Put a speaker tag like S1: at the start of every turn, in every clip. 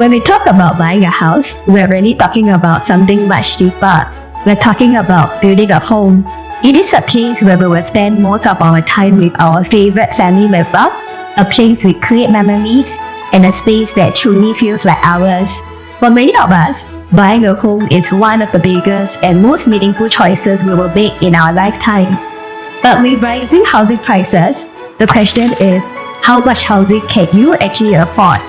S1: When we talk about buying a house, we're really talking about something much deeper. We're talking about building a home. It is a place where we will spend most of our time with our favorite family member, a place we create memories, and a space that truly feels like ours. For many of us, buying a home is one of the biggest and most meaningful choices we will make in our lifetime. But with rising housing prices, the question is, how much housing can you actually afford?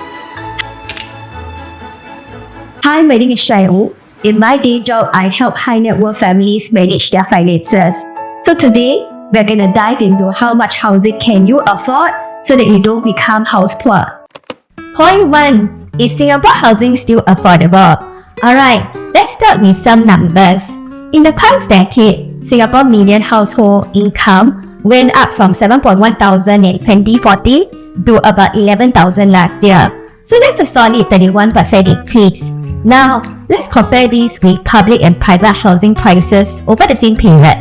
S1: Hi, my name is Shaiwu. In my day job, I help high net worth families manage their finances. So today, we're gonna dive into how much housing can you afford so that you don't become house poor. Point 1. Is Singapore housing still affordable? Alright, let's start with some numbers. In the past decade, Singapore median household income went up from 7.1 thousand in 2014 to about 11,000 last year. So that's a solid 31% increase. Now, let's compare this with public and private housing prices over the same period.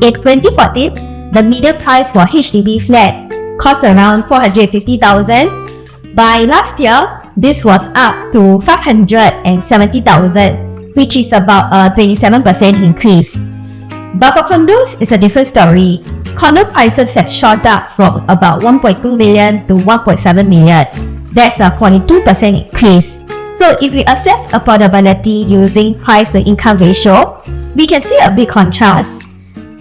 S1: In 2014, the median price for HDB flats cost around 450,000. By last year, this was up to 570,000, which is about a 27% increase. But for condos, it's a different story. Condo prices have shot up from about 1.2 million to 1.7 million. That's a 42% increase. So if we assess affordability using price to income ratio, we can see a big contrast.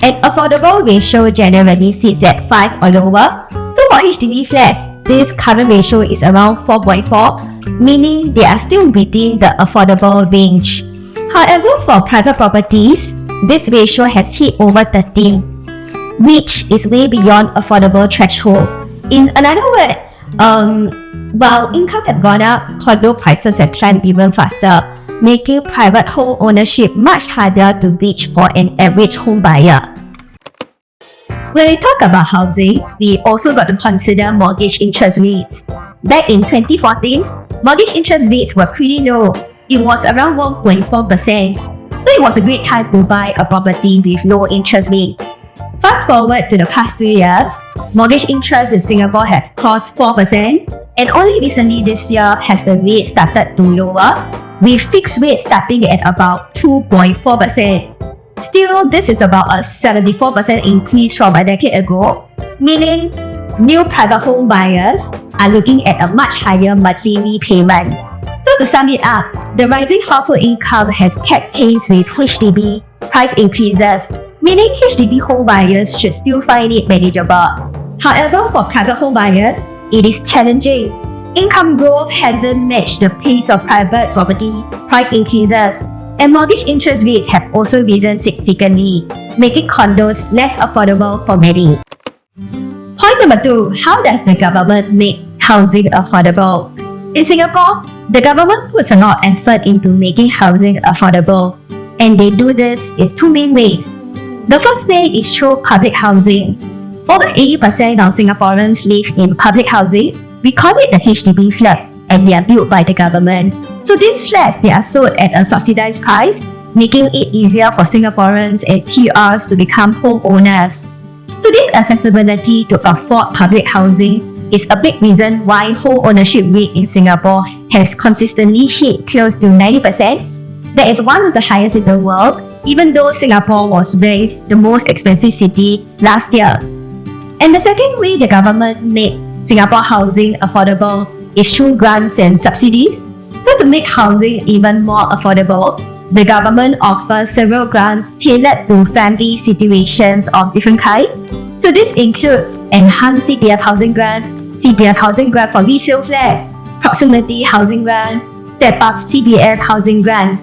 S1: An affordable ratio generally sits at 5 or lower. So for HDB flats, this current ratio is around 4.4, meaning they are still within the affordable range. However, for private properties, this ratio has hit over 13, which is way beyond affordable threshold. In another word, while income have gone up, condo prices have climbed even faster, making private home ownership much harder to reach for an average home buyer. When we talk about housing, we also got to consider mortgage interest rates. Back in 2014, mortgage interest rates were pretty low. It was around 1.4%. So it was a great time to buy a property with low interest rates. Fast forward to the past 2 years, mortgage interest in Singapore have crossed 4%, and only recently this year have the rates started to lower, with fixed rates starting at about 2.4%. Still, this is about a 74% increase from a decade ago, meaning new private home buyers are looking at a much higher monthly repayment. So to sum it up, the rising household income has kept pace with HDB price increases, meaning HDB home buyers should still find it manageable. However, for private home buyers, it is challenging. Income growth hasn't matched the pace of private property price increases, and mortgage interest rates have also risen significantly, making condos less affordable for many. Point number 2. How does the government make housing affordable? In Singapore, the government puts a lot of effort into making housing affordable, and they do this in 2 main ways. The first way is through public housing. Over 80% of Singaporeans live in public housing. We call it the HDB flat, and they are built by the government. So these flats, they are sold at a subsidized price, making it easier for Singaporeans and PRs to become homeowners. So this accessibility to afford public housing is a big reason why home ownership rate in Singapore has consistently hit close to 90%. That is one of the highest in the world, even though Singapore was ranked the most expensive city last year. And the second way the government made Singapore housing affordable is through grants and subsidies. So to make housing even more affordable, the government offers several grants tailored to family situations of different kinds. So this include Enhanced CPF Housing Grant, CPF Housing Grant for resale flats, Proximity Housing Grant, Step Up CPF Housing Grant.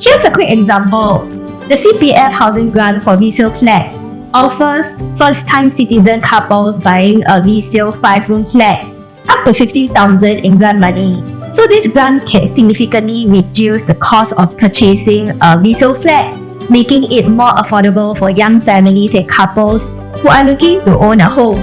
S1: Here's a quick example. The CPF Housing Grant for resale flats offers first-time citizen couples buying a resale 5-room flat up to 50,000 in grant money. So this grant can significantly reduce the cost of purchasing a resale flat, making it more affordable for young families and couples who are looking to own a home.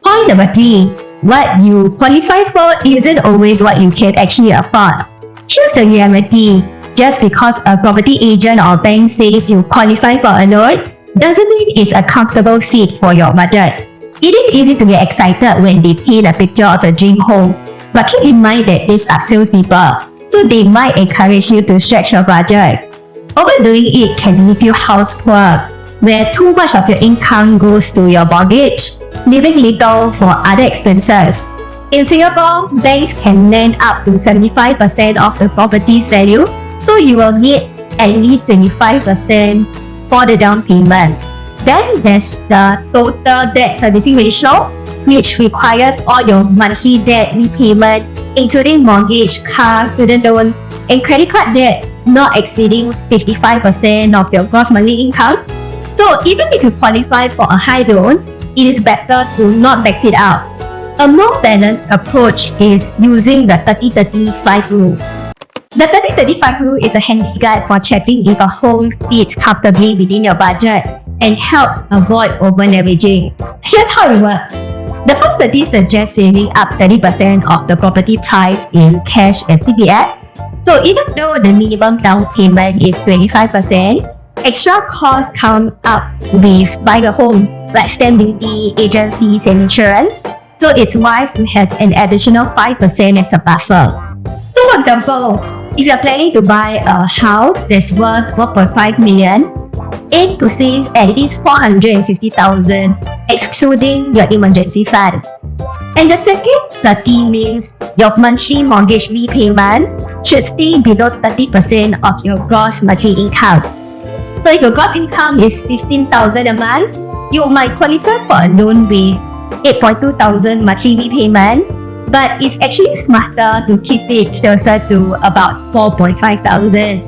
S1: Point number 3. What you qualify for isn't always what you can actually afford. Here's the reality. Just because a property agent or bank says you qualify for a loan, doesn't mean it's a comfortable seat for your budget. It is easy to get excited when they paint a picture of a dream home, but keep in mind that these are salespeople. so they might encourage you to stretch your budget. Overdoing it can leave you house poor, where too much of your income goes to your mortgage, leaving little for other expenses. In Singapore, banks can lend up to 75% of the property's value, so you will need at least 25% for the down payment. Then there's the total debt servicing ratio, which requires all your monthly debt repayment, including mortgage, car, student loans, and credit card debt not exceeding 55% of your gross monthly income. So even if you qualify for a high loan, it is better to not max it out. A more balanced approach is using the 30-35 rule. The 30-35 rule is a handy guide for checking if a home fits comfortably within your budget and helps avoid over-leveraging. Here's how it works. The first study suggests saving up 30% of the property price in cash and CPF. So even though the minimum down payment is 25%, extra costs come up with buying a home, like stamp duty, agent fees, and insurance. So it's wise to have an additional 5% as a buffer. So for example, if you're planning to buy a house that's worth 1.5 million, aim to save at least 450,000, excluding your emergency fund. And the second 30 means your monthly mortgage repayment should stay below 30% of your gross monthly income. So if your gross income is 15,000 a month, you might qualify for a loan with 8,200 monthly repayment, but it's actually smarter to keep it closer to about 4,500.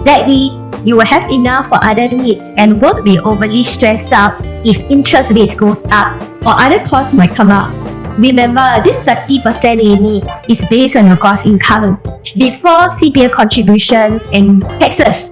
S1: That way, you will have enough for other needs and won't be overly stressed out if interest rates goes up or other costs might come up. Remember, this 30% limit is based on your gross income before CPF contributions and taxes.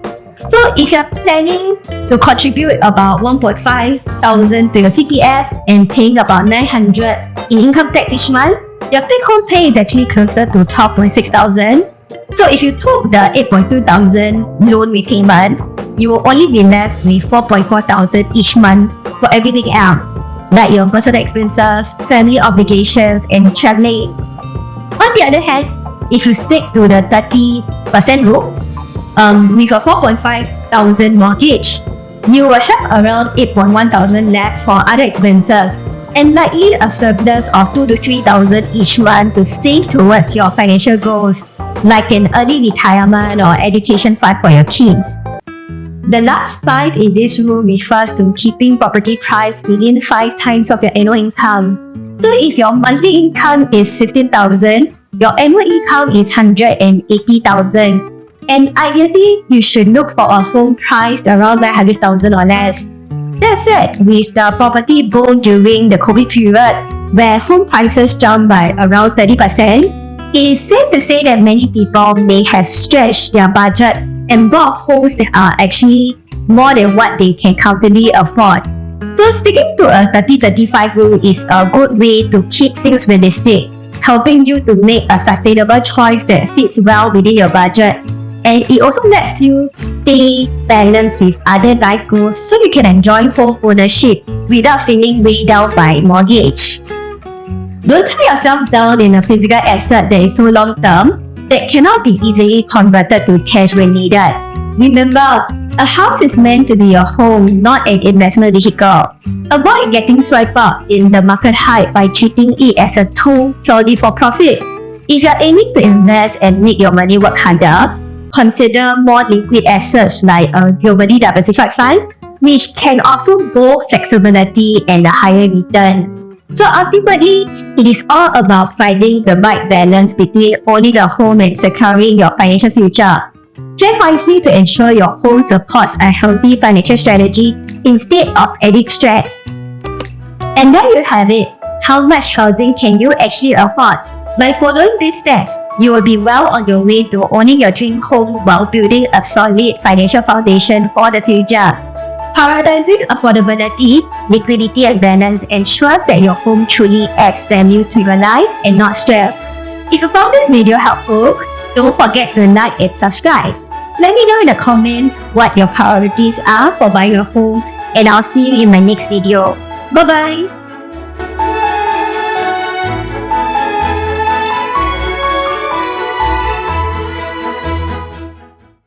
S1: So if you're planning to contribute about 1,500 to your CPF and paying about 900 in income tax each month, your take-home pay is actually closer to 12,600. So if you took the 8,200 loan repayment, you will only be left with 4,400 each month for everything else, like your personal expenses, family obligations, and traveling. On the other hand, if you stick to the 30% rule, with a 4,500 mortgage, you will have around 8,100 left for other expenses and likely a surplus of 2,000 to 3,000 each month to save towards your financial goals, like an early retirement or education fund for your kids. The last 5 in this rule refers to keeping property price within 5 times of your annual income. So if your monthly income is 15,000, your annual income is 180,000. And ideally, you should look for a home priced around 900,000 or less. That said, with the property boom during the COVID period, where home prices jumped by around 30%, it is safe to say that many people may have stretched their budget and bought homes that are actually more than what they can comfortably afford. So sticking to a 30-35 rule is a good way to keep things realistic, helping you to make a sustainable choice that fits well within your budget. And it also lets you stay balanced with other life goals so you can enjoy home ownership without feeling weighed down by mortgage. Don't tie yourself down in a physical asset that is so long-term that cannot be easily converted to cash when needed. Remember, a house is meant to be your home, not an investment vehicle. Avoid getting swept up in the market hype by treating it as a tool purely for profit. If you're aiming to invest and make your money work harder, consider more liquid assets like a globally diversified fund, which can offer both flexibility and a higher return. So ultimately, it is all about finding the right balance between owning a home and securing your financial future. Plan wisely to ensure your home supports a healthy financial strategy instead of adding stress. And there you have it. How much housing can you actually afford? By following these steps, you will be well on your way to owning your dream home while building a solid financial foundation for the future. Prioritizing affordability, liquidity, and balance ensures that your home truly adds value to your life and not stress. If you found this video helpful, don't forget to like and subscribe. Let me know in the comments what your priorities are for buying a home, and I'll see you in my next video. Bye-bye!